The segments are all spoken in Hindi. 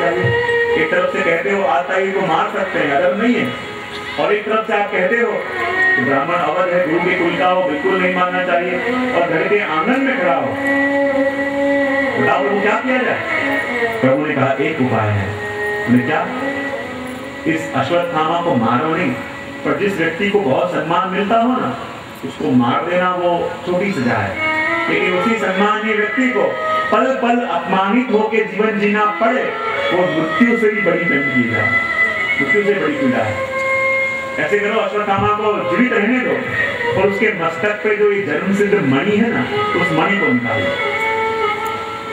चाहिए? एक तरफ से कहते हो आताई को मार सकते हैं, अदब नहीं है, और एक तरफ से आप कहते हो कि ब्राह्मण अवध है, गुरु के कुल का हो, बिल्कुल नहीं मानना चाहिए, और घर के आंगन में खड़ा हो। बताओ प्रभु क्या किया जाए? प्रभु ने कहा एक उपाय है। उन्हें क्या? इस अश्वत्थामा को मारो नहीं, पर जिस व्यक्ति को बहुत सम्मान मिलता हो ना, उसको मार देना वो छोटी सजा है, लेकिन उसी सम्मानीय व्यक्ति को पल पल अपमानित होकर जीवन जीना पड़े, वो मृत्यु से भी बड़ी दंड की जा, मृत्यु से बड़ी पीड़ा है। ऐसे करो, अश्वत्थामा को जीवित रहने दो और उसके मस्तक पे जो ये जन्म सिद्ध मणि है ना, उस मणि को निकालो।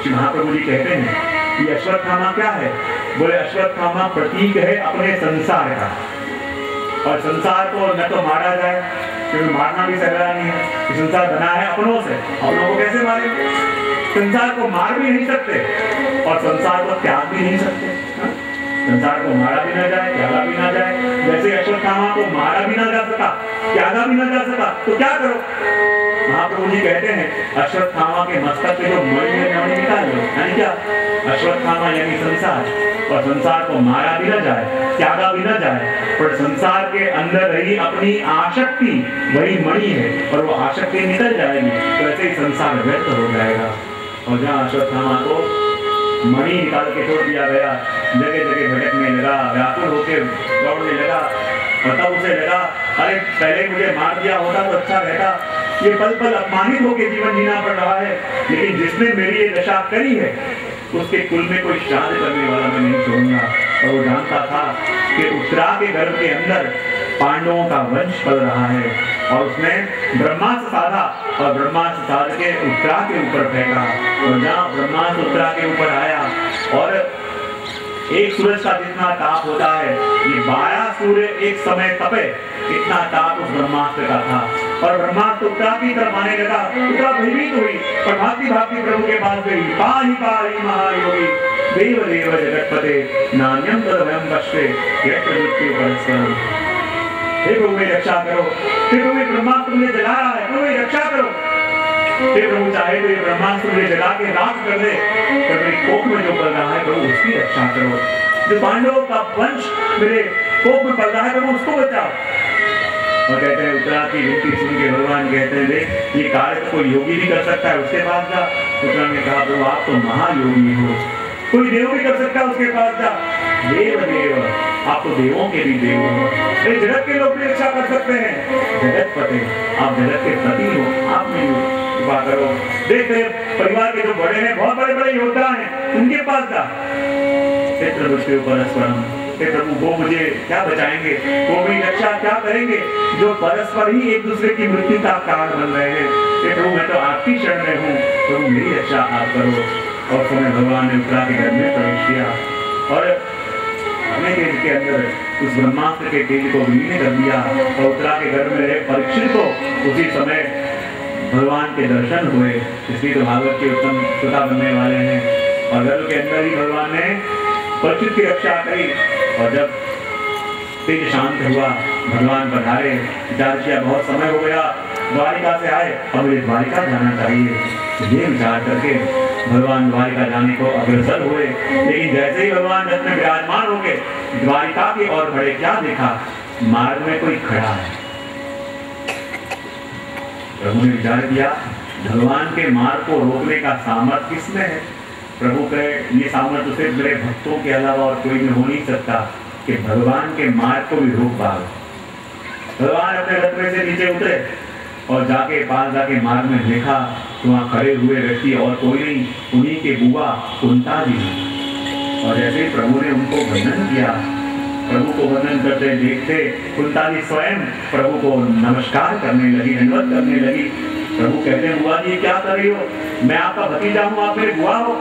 श्री महाप्रभु जी कहते हैं कि अश्वत्थामा क्या है? बोले अश्वत्थामा प्रतीक है अपने संसार का, और संसार को न तो मारा जाए, क्योंकि मारना भी सगरा नहीं है, संसार बना है अपनों से, अपनों को कैसे मारेंगे? संसार को मार भी नहीं सकते और संसार को त्याग भी नहीं सकते। संसार को मारा भी ना जाए, त्यागा भी ना जाए, जैसे अश्वत्थामा को मारा भी ना जा सका, त्यागा भी ना जा सका, तो क्या करो? महाप्रभु जी कहते हैं अश्वत्थामा के मस्तक पे जो मणि है, मणि निकाल लो। यानी क्या? अश्वत्थामा यानी संसार, और संसार को मारा भी ना जाए, त्यागा भी ना जाए, पर संसार के अंदर रही अपनी आसक्ति वही मणि है, और वो आसक्ति निकल जाएगी तो ऐसे ही संसार व्यर्थ हो जाएगा। और जहाँ अश्वत्थामा को मणि निकाल के छोड़ दिया गया, जगह जगह भटकने लगा, व्याकुल होकर दौड़ने लगा, और तब उसे लगा अरे पहले मुझे मार दिया होता तो अच्छा रहता, ये पल पल अपमानित होकर जीवन जीना पड़ रहा है, लेकिन जिसने मेरी ये दशा करी है उसके कुल में कोई श्राद्ध करने वाला मैं नहीं छोड़ूंगा। और वो जानता था कि उत्तरा के गर्भ के अंदर पांडवों का वंश पल रहा है, और उसने ब्रह्मास्त्र साधा और ब्रह्मास्त्र साध के उत्तरा के ऊपर फेंका, और जहाँ ब्रह्मास्त्र उत्तरा के ऊपर आया और एक सूरज का जितना ताप होता है, ये 12 सूर्य एक समय तपे, इतना ताप उस ब्रह्मास्त्र का था। और ब्रह्मास्त्र उत्तरा की तरफ आने लगा, उत्तरा भयभीत हुई और भागती भागती प्रभु के पास गई। पाहि पाहि महायोगी देव देव जगतपते नान्यम तदभयं पश्ये यत्र मृत्यु परस्परम। हे प्रभु मेरी रक्षा करो, हे प्रभु ब्रह्मास्त्र मुझे जला रहा है, प्रभु मेरी रक्षा करो। हे प्रभु चाहे तो ये ब्रह्मास्त्र मुझे जला के राख कर दे, पर मेरी कोख में जो पल रहा है प्रभु उसकी रक्षा करो। जो पांडवों का वंश मेरे कोख में पल रहा है प्रभु उसको बचाओ। और कहते हैं उत्तरा की विनती सुन के भगवान कहते हैं देख ये कार्य तो कोई योगी भी कर सकता है, उसके पास जा। उत्तरा ने कहा प्रभु आप तो महायोगी हो, कोई देव भी कर सकता है, उसके पास जा। देव देव आप तो देवों के भी देव हो, जगत के लोग भी रक्षा कर सकते हैं, जगत पते आप जगत के पति हो, आप मेरी कृपा करो। देख परिवार के जो बड़े हैं, बहुत बड़े बड़े योद्धा हैं, उनके पास जा। पितृ मृत्यु परस्परम, हे प्रभु वो मुझे क्या बचाएंगे, वो मेरी रक्षा क्या करेंगे, जो परस्पर ही एक दूसरे की मृत्यु का कारण बन रहे हैं। हे प्रभु मैं तो आपकी शरण में हूँ, प्रभु मेरी रक्षा आप करो। और समय भगवान ने उत्तरा के घर में प्रवेश किया और अपने तेज के अंदर उस ब्रह्मास्त्र के तेज को विलीन कर दिया, और उत्तरा के घर में रहे परीक्षित को उसी समय भगवान के दर्शन हुए। इसलिए तो भागवत के उत्तम श्रोता बनने वाले हैं। और गर्भ के अंदर ही भगवान ने परीक्षित की रक्षा करी, और जब तेज शांत हुआ भगवान पधारे, विचार किया बहुत समय हो गया, द्वारिका से आए और मुझे द्वारिका जाना चाहिए। ये विचार करके भगवान द्वारिका जाने को अग्रसर हुए। लेकिन जैसे ही भगवान रथ में विराजमान हो गए, द्वारिका की ओर बढ़े, क्या देखा? मार्ग में कोई खड़ा है। प्रभु ने विचार किया भगवान के मार्ग को रोकने का सामर्थ्य किसमें है? प्रभु कहे ये सामर्थ्य सिर्फ मेरे भक्तों के अलावा और कोई में हो नहीं सकता कि भगवान के मार्ग को भी रोक पाए। भगवान अपने रथ में से नीचे उतरे और जाके पास जाके मार्ग में देखा तो वहाँ खड़े हुए व्यक्ति और कोई नहीं, उन्हीं के बुआ कुंता जी। और जैसे ही प्रभु ने उनको वंदन किया, प्रभु को वंदन करते देखते कुंता जी स्वयं प्रभु को नमस्कार करने लगी, दंडवत करने लगी। प्रभु कहते हैं बुआ जी क्या कर रही हो, मैं आपका भतीजा हूँ, आप मेरे बुआ हो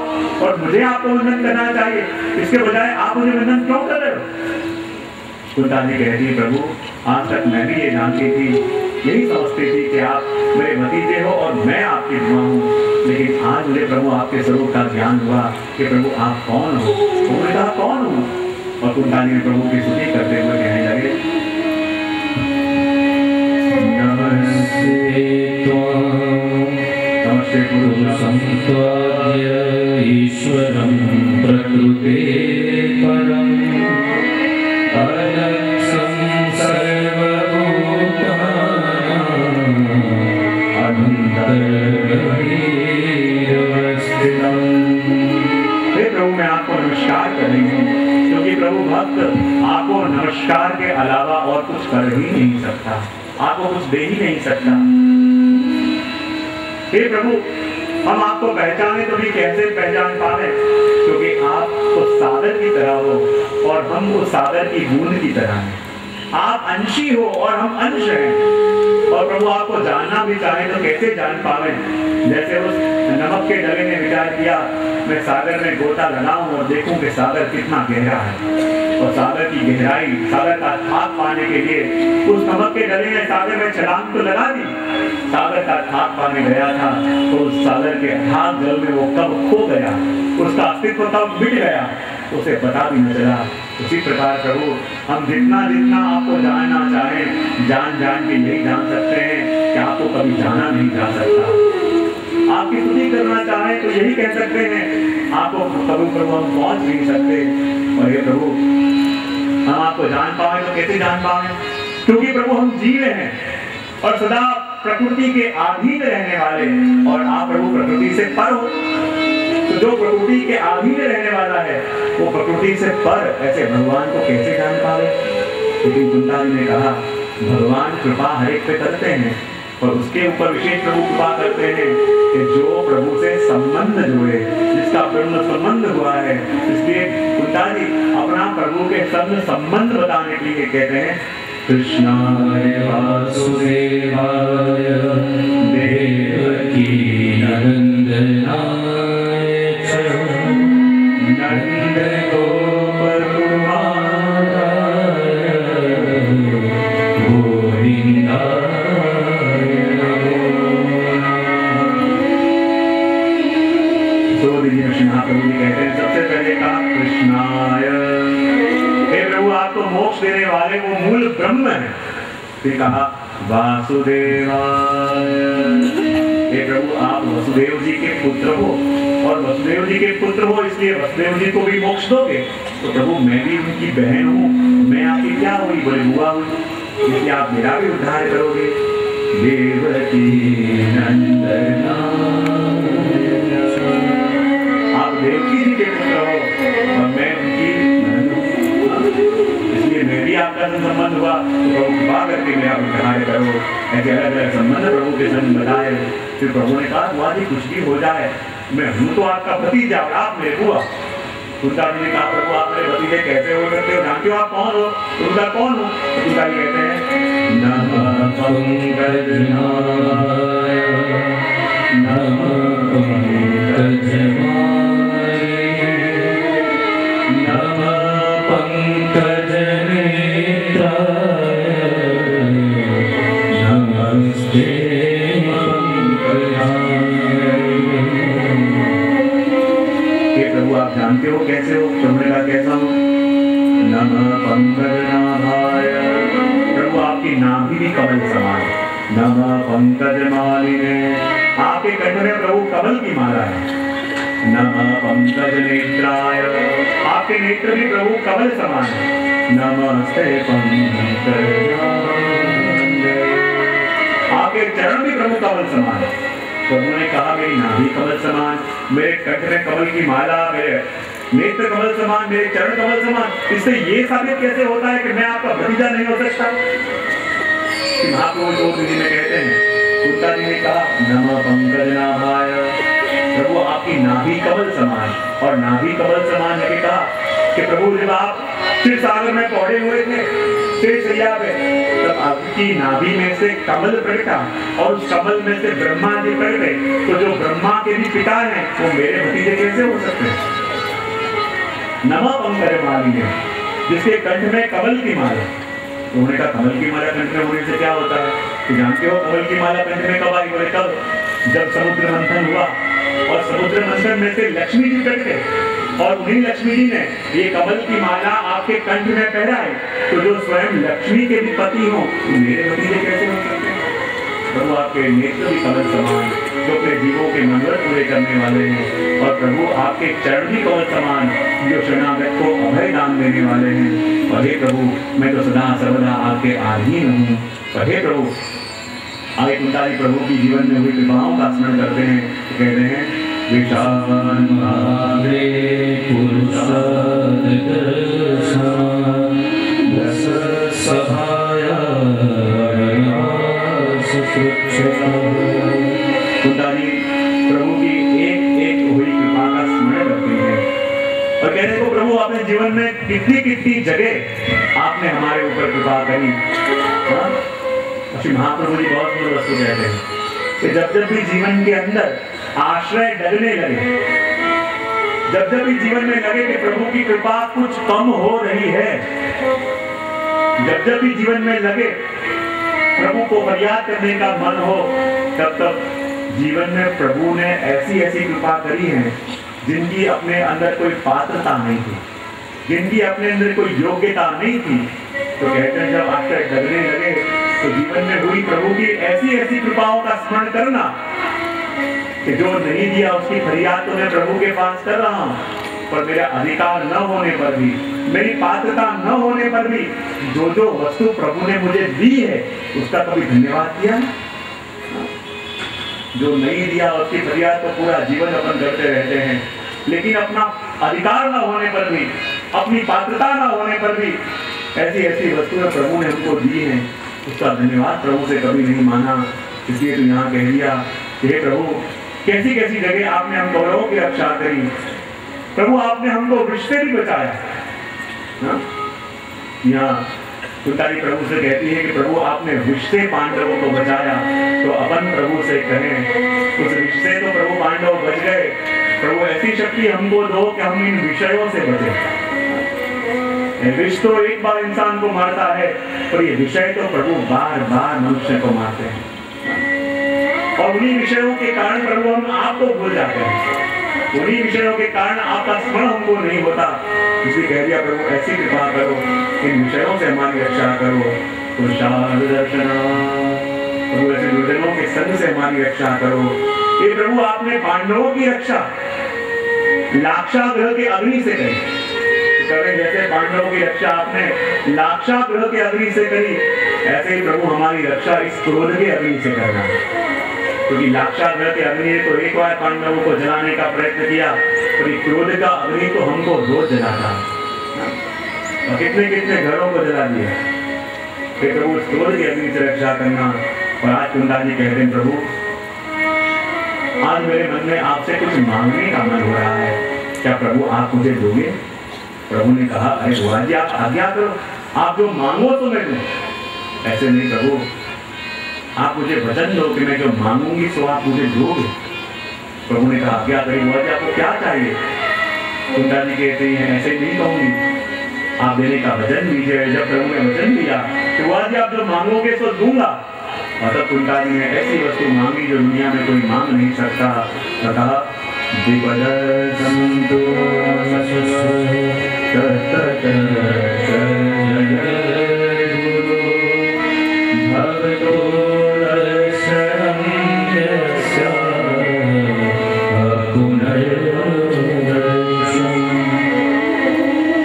और मुझे आपको वंदन करना चाहिए, इसके बजाय आप मुझे वंदन क्यों कर रहे हो? कुंता जी कहती है प्रभु आज तक मैं भी ये जानती थी, यही समझती थी कि आप मेरे भतीजे हो और मैं आपकी बुआ हूँ, लेकिन आज मुझे प्रभु आपके स्वरूप का ज्ञान हुआ कि प्रभु आप कौन हो। उन्होंने कहा कौन हूँ, और कुंता जी प्रभु की स्तुति करते हुए कहने लगे नमस्ते पुरुषं त्वाद्य ईश्वरं प्रकृते कुछ कर ही नहीं सकता, आपको कुछ दे ही नहीं सकता। हे प्रभु, हम आपको पहचाने तो भी कैसे पहचान पावे, क्योंकि आप उस सागर की तरह हो और हम उस सागर की बूंद की तरह हैं। आप अंशी हो और हम अंश हैं। और प्रभु, आपको जानना भी चाहे तो कैसे जान पावे? जैसे उस नमक के डले ने विचार किया, मैं सागर में गोता लगाऊं और देखूं कि सागर कितना गहरा है। और सागर की गहराई, सागर का थाक पाने के लिए उस नमक के डले ने सागर में छलांग तो लगा दी, सागर का थाक पाने गया था तो उस सागर के थाक जल में वो कब खो गया, उसका अस्तित्व कब मिट गया, उसे पता भी न चला। उसी प्रकार प्रभु, हम जितना जितना आपको जानना चाहें, जान जान के नहीं जान सकते हैं कि आपको कभी जाना नहीं जा सकता। आपकी स्तुति करना चाहें तो यही कह सकते हैं, आपको कभी प्रभु हम पहुंच नहीं सकते। और ये प्रभु, हम आपको जान पाए तो कैसे जान पाए? क्योंकि प्रभु हम जीव हैं और सदा प्रकृति के अधीन रहने वाले, और आप प्रभु प्रकृति से पर हो। तो जो प्रकृति के अधीन रहने वाला है वो प्रकृति से पर ऐसे भगवान को कैसे जान पावे? लेकिन कुंता जी ने कहा, भगवान कृपा हर एक पे करते हैं और उसके ऊपर विशेष प्रभु कृपा करते हैं कि जो प्रभु से संबंध जुड़े, जिसका ब्रह्म संबंध हुआ है। इसलिए कुंता जी अपना प्रभु के संग संबंध बताने के लिए कहते हैं, कृष्णाय वासुदेवाय देवकी नंदनाय नंद गोपकुमाराय गोविंदाय नमो। तो देखिए प्रभु जी कहते हैं, सबसे पहले कहा कृष्णाय, हे प्रभु आप तो मोक्ष देने वाले वो मूल ब्रह्म है। फिर कहा वासुदेवाय, हे प्रभु आप वसुदेव जी के पुत्र हो और वसुदेव जी के पुत्र हो इसलिए वसुदेव जी को भी मोक्ष दोगे। तो प्रभु मैं भी उनकी बहन हूँ, मैं आपकी क्या हुई? बोले बुआ हुई, इसलिए आप मेरा भी उद्धार करोगे। देवकी नंदना, आप देवकी जी के पुत्र हो और मैं उनकी नंद हूँ, इसलिए मैं भी आपका संबंध हुआ। तो प्रभु कृपा करके मेरा उद्धार करो। ऐसे अलग अलग संबंध प्रभु के संग बताए। फिर प्रभु ने कहा, बुआ जी कुछ भी हो जाए, मैं हूँ तो आपका भतीजा और आप मेरे बुआ। कुंता जी ने कहा, प्रभु आप मेरे भतीजे कैसे हो सकते हो? जानते हो आप कौन हो? कुंता कौन हो? कुंता जी कहते हैं, नमः पंकजनाय नमः पंकजनाय नमः पंकजनेत्राय नमस्ते प्रभु आप जानते हो कैसे हो? प्रभु ने कहा कैसा हो? नमः पंकजनाभाय, प्रभु आपकी नाभि भी कमल समान। नमः पंकजमालिने, आपके कंठ में प्रभु कमल की माला है। नमः पंकजनेत्राय, आपके नेत्र भी प्रभु कमल समान है। नमस्ते पंकजाय, आपके चरण भी प्रभु कमल समान है। प्रभु ने कहा मेरी नाभि कमल समान, मेरे कंठ में कमल की माला, मेरे नेत्र कमल समान, मेरे चरण कमल समान। इससे ये साबित कैसे होता है कि मैं आपका भतीजा नहीं हो सकता? महाप्रभु जो जी में कहते हैं, कुंता जी ने कहा नमः पंकजनाभाय, प्रभु आपकी नाभि कमल समान। और नाभि कमल समान है कि कहा कि प्रभु जब आप क्षीर सागर में पौड़े हुए थे सैया पे, तब आपकी नाभि में से कमल प्रकटा और उस कमल में से ब्रह्मा जी प्रकटे। तो जो ब्रह्मा के भी पिता हैं वो मेरे भतीजे कैसे हो सकते हैं? नमः पंकजमालिने, जिसके कंठ में कमल की माला। तो उन्होंने कहा कमल की माला कंठ में होने से क्या होता है? तो जानते हो कमल की माला कंठ में कब आई? बोले कब? जब समुद्र मंथन हुआ और समुद्र मंथन में से लक्ष्मी जी प्रकटे और उन्हीं लक्ष्मी जी ने ये कमल की माला आपके कंठ में पहनाई। तो जो स्वयं लक्ष्मी के भी पति हो तो मेरे भतीजे कैसे हो सकते हैं? प्रभु आपके नेत्र भी कमल समान, जो अपने जीवों के मनोरथ पूरे करने वाले हैं। और प्रभु आपके चरण भी कमल समान, जो शरणागत को अभय दान देने वाले हैं। और हे प्रभु मैं तो सदा सर्वदा आपके अधीन हूँ। और हे प्रभु आगे कुंता जी प्रभु की जीवन में हुई विवाहों का स्मरण करते हैं, तो कहते हैं विशान भागे पुरुषाद दर्शन दस सभाया कुंदाजी प्रभु की एक एक हुई कृपा का स्मरण करते हैं और कहते को प्रभु अपने जीवन में कितनी कितनी जगह आपने हमारे ऊपर कृपा करी। श्री महाप्रभु जी बहुत सुंदर वस्तु कहते हैं कि जब भी जीवन के अंदर आश्रय डगने लगे, जब भी जीवन में लगे कि प्रभु की कृपा कुछ कम हो रही है, जब भी जीवन में लगे प्रभु को फरियाद करने का मन हो, तब जीवन में प्रभु ने ऐसी ऐसी कृपा करी है जिनकी अपने अंदर कोई पात्रता नहीं थी, जिनकी अपने अंदर कोई योग्यता नहीं थी। तो कहते हैं जब आश्रय डगने लगे तो जीवन में हुई प्रभु की ऐसी ऐसी कृपाओं का स्मरण करना कि जो नहीं दिया उसकी फरियाद तो मैं प्रभु के पास कर रहा हूँ, पर मेरा अधिकार न होने पर भी, मेरी पात्रता न होने पर भी जो वस्तु प्रभु ने मुझे दी है उसका कभी धन्यवाद किया? जो नहीं दिया उसकी फरियाद तो पूरा जीवन अपन करते रहते हैं, लेकिन अपना अधिकार न होने पर भी, अपनी पात्रता न होने पर भी ऐसी ऐसी वस्तुएं प्रभु ने हमको दी हैं, उसका धन्यवाद प्रभु से कभी नहीं माना। इसलिए तो यहाँ कह दिया कि हे प्रभु कैसी कैसी जगह आपने हम कौरवों की रक्षा करी, प्रभु आपने हमको वृक्ष से भी बचाया। यहाँ कुंताली प्रभु से कहती है कि प्रभु आपने वृक्ष से पांडवों को बचाया, तो अपन प्रभु से कहें उस वृक्ष से तो प्रभु पांडव बच गए, प्रभु ऐसी शक्ति हमको दो कि हम इन विषयों से बचे। विष तो एक बार इंसान को मारता है, पर ये विषय तो प्रभु बार बार मनुष्य को मारते हैं, और उन्हीं विषयों के कारण प्रभु हम आपको भूल जाते हैं, उन्हीं विषयों के कारण आपका स्मरण हमको नहीं होता। इसलिए कह दिया प्रभु ऐसी कृपा करो, इन विषयों से हमारी रक्षा करो, प्रभु ऐसे दुर्जनों के संग से हमारी रक्षा करो। ये प्रभु आपने पांडवों की रक्षा लाक्षागृह के अग्नि से करी, जैसे पांडवों की रक्षा आपने लाक्षागृह के अग्नि से करी, ऐसे ही प्रभु हमारी रक्षा इस क्रोध के अग्नि से करना। क्योंकि लाक्षागृह के अग्नि ने तो एक बार पांडवों को जलाने का प्रयत्न किया, तो क्रोध का अग्नि तो हमको रोज जलाता है, और कितने कितने घरों को जला दिया। फिर प्रभु उस क्रोध की अग्नि से रक्षा करना। और आज कुंदाजी कहते हैं प्रभु आज मेरे मन में आपसे कुछ मांगने का मन हो रहा है, क्या प्रभु आप मुझे दोगे? प्रभु ने कहा अरे बुआ जी आप आज्ञा करो, आप जो मांगो तो मैं दूं। ऐसे नहीं प्रभु, आप मुझे वचन दो कि मैं जो मांगूंगी सो आप मुझे दोगे। प्रभु ने कहा आज्ञा करी बुआ जी आपको क्या चाहिए? कुंदाजी कहते हैं ऐसे नहीं कहूंगी, आप देने का वचन दीजिए। जब प्रभु ने वचन दिया तो बुआ जी आप जो मांगोगे सो दूंगा। और तब कुंदाजी ने ऐसी वस्तु मांगी जो दुनिया में कोई मांग नहीं सकता। कहा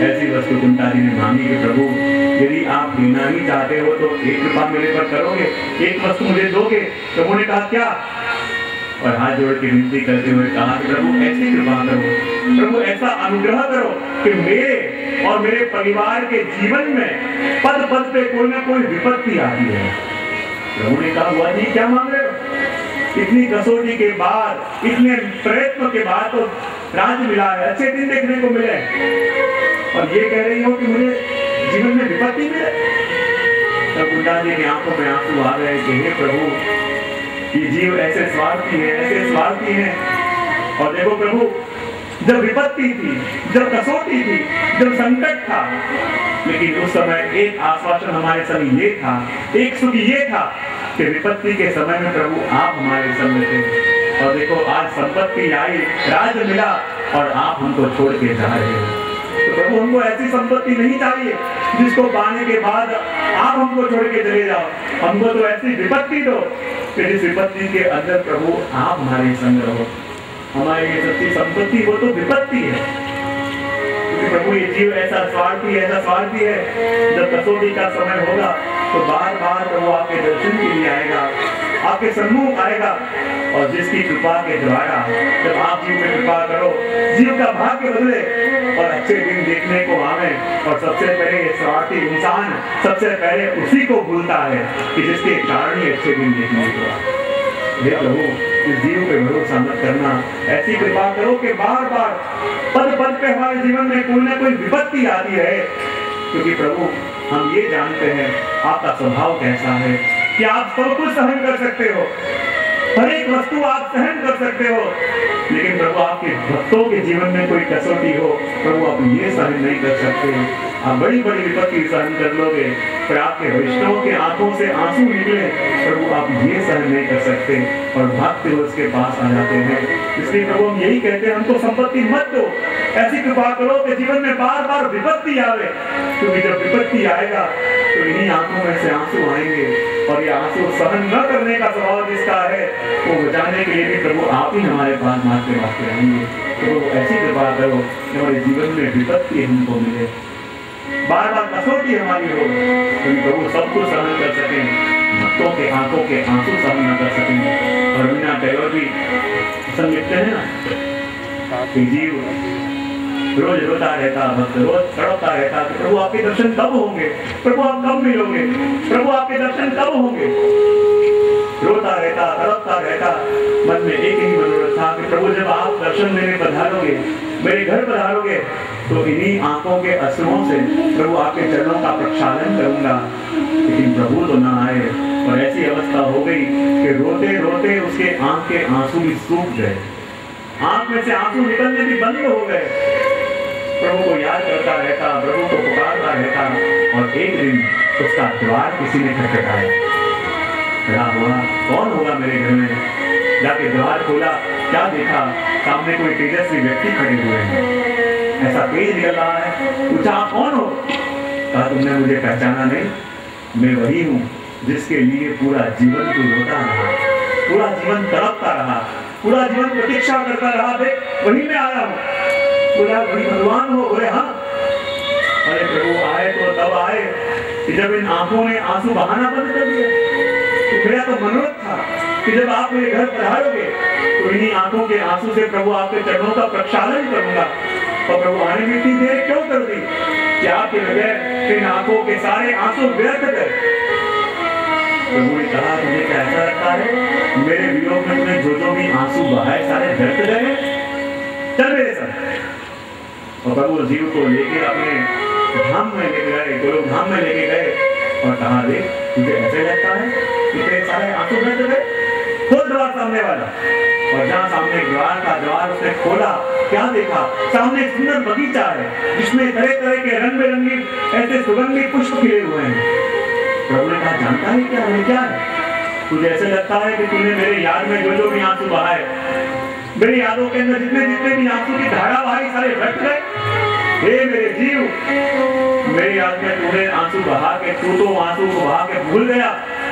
ऐसी वस्तु कुंदाजी ने मांगी कि प्रभु यदि आप देना ही चाहते हो तो एक कृपा मेरे पर करोगे, एक वस्तु मुझे दोगे? प्रभु ने कहा क्या? और हाथ जोड़ के विनती करते हुए कहा कि प्रभु ऐसी कृपा करो, प्रभु ऐसा अनुग्रह करो कि मेरे और मेरे परिवार के जीवन में पद पद पे कोई ना कोई विपत्ति आती है। प्रभु ने कहा बुआ जी क्या मांग रहे हो? इतनी कसौटी के बाद, इतने प्रयत्न के बाद तो राज मिला है, अच्छे दिन देखने को मिले, और ये कह रही हो कि मुझे जीवन में विपत्ति मिले। तब कुंदाजी की आंखों में आंसू आ गए कि हे प्रभु ये जीव ऐसे स्वार्थी है, ऐसे स्वार्थी है। और देखो प्रभु जब विपत्ति थी, जब कसौटी थी, जब संकट था, लेकिन उस समय एक आश्वासन हमारे संग ये था, एक सुख ये था कि विपत्ति के समय में प्रभु आप हमारे संग थे। और देखो आज संपत्ति आई, राज्य मिला, और आप हमको छोड़ के जा रहे हो। तो प्रभु हमको ऐसी संपत्ति नहीं चाहिए जिसको पाने के बाद आप हमको छोड़ के चले जाओ। हमको तो ऐसी विपत्ति दो कि जिस विपत्ति के अंदर प्रभु आप हमारे संग रहो। हमारी ये सच्ची संपत्ति वो तो विपत्ति है, क्योंकि प्रभु ये जीव ऐसा स्वार्थी है, जब कसौटी का समय होगा तो बार बार प्रभु आपके दर्शन के लिए आएगा, आपके सम्मुख आएगा। और जिसकी कृपा के द्वारा जब आप जीव में कृपा करो, जीव का भाग्य बदले और अच्छे दिन देखने को आवे। और सबसे पहले ये स्वार्थी इंसान सबसे पहले उसी को भूलता है कि जिसके कारण ही अच्छे दिन देखने को आए। हे प्रभु, इस जीव पे भरोसा मत करना, ऐसी कृपा करो कि बार बार पद पद पे हमारे जीवन में कोई ना कोई विपत्ति आती है। क्योंकि प्रभु, हम ये जानते हैं आपका स्वभाव कैसा है कि आप सब कुछ सहन कर सकते हो, हर एक वस्तु आप सहन कर सकते हो। लेकिन प्रभु, आपके भक्तों के जीवन में कोई कसौटी हो, प्रभु आप ये सहन नहीं कर सकते। आप बड़ी बड़ी विपत्ति सहन कर लोगे, पर आपके वैष्णवों के आंखों से आंसू निकले, प्रभु आप ये सहन नहीं कर सकते और भागते हुए उसके पास आ जाते हैं। इसलिए प्रभु हम यही कहते हैं, हमको संपत्ति मत दो, ऐसी कृपा करो कि जीवन में बार बार विपत्ति आवे। क्योंकि जब विपत्ति आएगा तो इन्हीं आंखों में से आंसू आएंगे, और ये आंसू सहन न करने का स्वभाव जिसका है, वो बचाने के लिए भी प्रभु आप ही हमारे पास मारते मारते रहेंगे। तो ऐसी कृपा करो कि हमारे जीवन में विपत्ति हमको मिले, बार बार कसौटी हमारी हो, तो प्रभु सब कुछ सहन कर सकें, भक्तों के आंखों के आंसू सहन न कर सकें। और रवीना टैगोर भी पसंद लिखते हैं ना कि जीव रोज रोता रहता, भक्त रोज तड़पता रहता कि प्रभु आपके दर्शन कब होंगे, प्रभु आप कब मिलोगे, प्रभु आपके दर्शन कब होंगे। रोता रहता, तड़पता रहता, मन में एक ही मनोरथ था कि प्रभु जब आप दर्शन देने पधारोगे, मेरे घर पधारोगे, तो इन्हीं आंखों के अश्रुओं से प्रभु आपके चरणों का प्रक्षालन करूंगा। लेकिन प्रभु तो ना आए, और ऐसी अवस्था हो गई कि रोते रोते उसके आंख के आंसू भी सूख गए, आंख में से आंसू निकलने भी बंद हो गए। प्रभु को याद करता रहता, प्रभु को पुकारता रहता, और एक दिन उसका द्वार किसी ने खटखटाया। खड़ा हुआ, कौन होगा मेरे घर में? जाके द्वार खोला, क्या देखा? सामने कोई तेजस्वी व्यक्ति खड़े हुए हैं, ऐसा तेज निकल रहा है। पूछा आप कौन हो? कहा तुमने मुझे पहचाना नहीं, मैं वही हूँ जिसके लिए पूरा जीवन तू रोता रहा, पूरा जीवन तड़पता रहा, पूरा जीवन प्रतीक्षा करता रहा। देख वही मैं आया हूँ। बोला वही भगवान हो? बोले हाँ। अरे प्रभु आए तो तब आए कि जब इन आंखों ने आंसू बहाना बंद कर दिया। तो मेरा तो मनोरथ था कि जब आप मेरे घर पधारोगे तो इन्हीं आंखों के आंसू से प्रभु आपके चरणों का प्रक्षालन करूंगा। और प्रभु आने में इतनी देर क्यों कर दी कि आपके बगैर इन आंखों के सारे आंसू व्यर्थ गए। प्रभु ने कहा तुझे क्या ऐसा लगता है मेरे वियोग में तुमने जो भी आंसू बहाए सारे व्यर्थ गए? चल मेरे साथ। और प्रभु जीव को लेके अपने धाम में लेके गए, गोलोक धाम में लेके गए और कहा देख तुझे ऐसे लगता है कि तेरे सारे आंसू व्यर्थ गए? खोल द्वार सामने वाला। और जहाँ सामने द्वार का द्वार उसने खोला, क्या देखा? सामने एक सुंदर बगीचा है जिसमें तरह तरह के रंग बिरंगे ऐसे सुगंधी पुष्प खिले हुए हैं। प्रभु ने कहा जानता है क्या है? क्या है? तुझे ऐसे लगता है कि तूने मेरे याद में जो भी आंसू बहाए, मेरी यादों के अंदर जितने भी आंसू की धारा बहाई सारे व्यर्थ गए? हे मेरे जीव, मेरी याद में तूने आंसू बहा के, तू तो आंसू को बहा के भूल गया,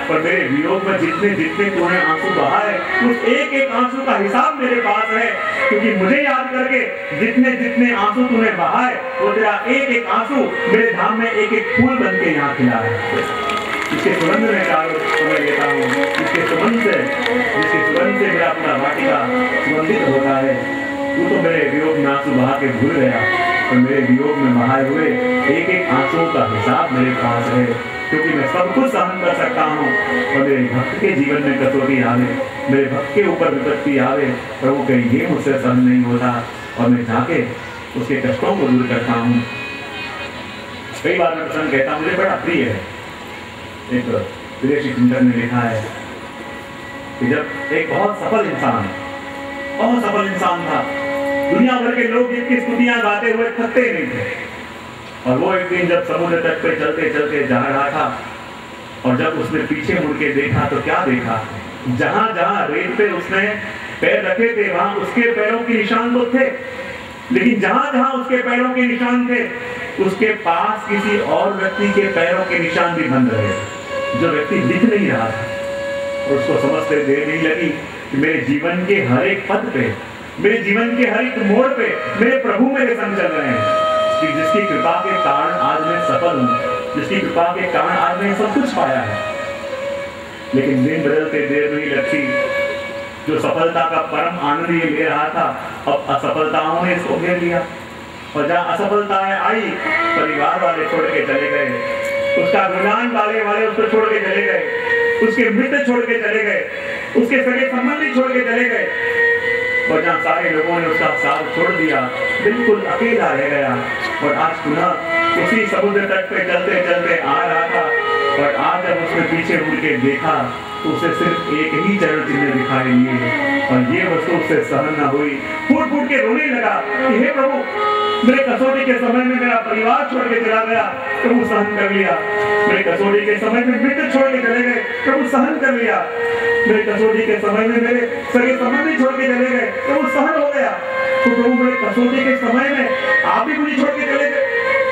पर मेरे वियोग में जितने तूने आंसू बहाए उस एक एक आंसू का हिसाब मेरे पास है। क्योंकि मुझे याद करके जितने आंसू तूने बहाए वो तेरा एक एक आंसू मेरे धाम में एक एक फूल बन के यहाँ खिला है। इसके सुगंध में मैं लेता हूँ, इसके सुगंध से मेरा पूरा वाटिका सुगंधित होता है। तू तो मेरे वियोग में आंसू बहा के भूल गया, और मेरे वियोग में बहाए हुए एक एक आंसू का हिसाब मेरे पास है। क्योंकि मैं सब कुछ सहन कर सकता हूँ, और मेरे भक्त के जीवन में कसौटी आवे, मेरे भक्त के ऊपर विपत्ति आवे, प्रभु कहीं ये मुझसे सहन नहीं होता, और मैं जाके उसके कष्टों को दूर करता हूँ। कई बार मैं प्रसंग कहता हूँ, मुझे बड़ा प्रिय है। एक विदेशी चिंतक ने लिखा है कि जब एक बहुत सफल इंसान था, दुनिया भर के लोग जिसकी स्तुतियां गाते हुए थकते नहीं थे, और वो एक दिन जब समुद्र तट पे चलते चलते जा रहा था, और जब उसने पीछे मुड़ के देखा तो क्या देखा? जहां जहां रेत पे उसने पैर रखे थे वहां उसके पैरों के निशान तो थे, लेकिन जहां जहां उसके पैरों के निशान थे उसके पास किसी और व्यक्ति के पैरों के निशान भी बन रहे थे, जो व्यक्ति दिख नहीं रहा था। और उसको समझते देर नहीं लगी कि मेरे जीवन के हर एक पद पे, मेरे जीवन के हर एक मोड़ पे मेरे प्रभु मेरे संग चल रहे हैं, कि जिसकी कृपा के कारण आज मैं सफल हूँ, जिसकी कृपा के कारण आज मैं सब कुछ पाया है। लेकिन दिन बदलते देर नहीं लगती। जो सफलता का परम आनंद ये ले रहा था, अब असफलताओं ने इसको घेर लिया। और जहाँ असफलताएं आई, परिवार वाले छोड़ के चले गए, उसका गुणगान गाने वाले उसको छोड़ के चले गए, उसके मित्र छोड़ के चले गए, उसके सगे संबंधी छोड़ के चले गए। और जहाँ सारे लोगों ने उसका साथ छोड़ दिया, बिल्कुल अकेला रह गया। और आज पुनः उसी समुद्र तट पे चलते चलते आ रहा था, और आज जब उसने पीछे मुड़ के देखा तो उसे सिर्फ एक ही चरण चिन्ह दिखाई दिए, और ये वस्तु उससे सहन न हुई। फूट फूट के रोने लगा कि हे प्रभु, मेरे कसौटी के समय में मेरा परिवार छोड़ के चला गया, प्रभु सहन कर लिया। मेरे कसौटी के समय में मित्र छोड़ के चले गए, प्रभु सहन कर लिया। मेरे कसौटी के समय में मेरे सगे संबंधी छोड़ के चले गए, प्रभु सहन हो गया। तो प्रभु मेरे कसौटी के समय में आप भी मुझे छोड़ के चले गए,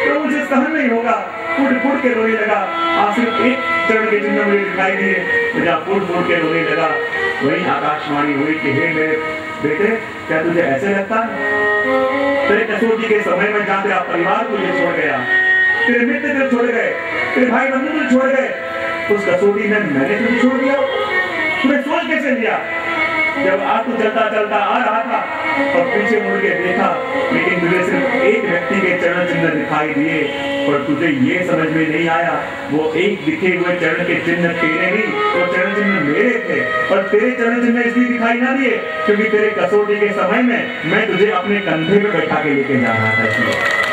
प्रभु मुझे सहन नहीं होगा। फूट फूट के रोने लगा। आज सिर्फ एक चरण के चिन्ह मुझे दिखाई दिए। जहाँ फूट फूट के रोने लगा, वही आकाशवाणी हुई कि हे मेरे बेटे, क्या तुझे ऐसे लगता है? तेरे कसौटी के समय में जहाँ तेरा परिवार तुझे छोड़ गया, तेरे मित्र तुझे छोड़ गए, तेरे भाई बंधु तुझे छोड़ गए, उस कसौटी में मैंने तुझे छोड़ दिया। तुझे सोच कैसे लिया? जब आज तू चलता चलता आ रहा था और पीछे मुड़ के देखा, लेकिन तुझे सिर्फ एक व्यक्ति के चरण चिन्ह दिखाई दिए, और तुझे ये समझ में नहीं आया वो एक दिखे हुए चरण के चिन्ह तेरे नहीं, वो चरण चिन्ह मेरे थे। और तेरे चरण चिन्ह इसलिए दिखाई ना दिए क्योंकि तेरे कसौटी के समय में मैं तुझे अपने कंधे पे बैठा के लेके जा रहा था।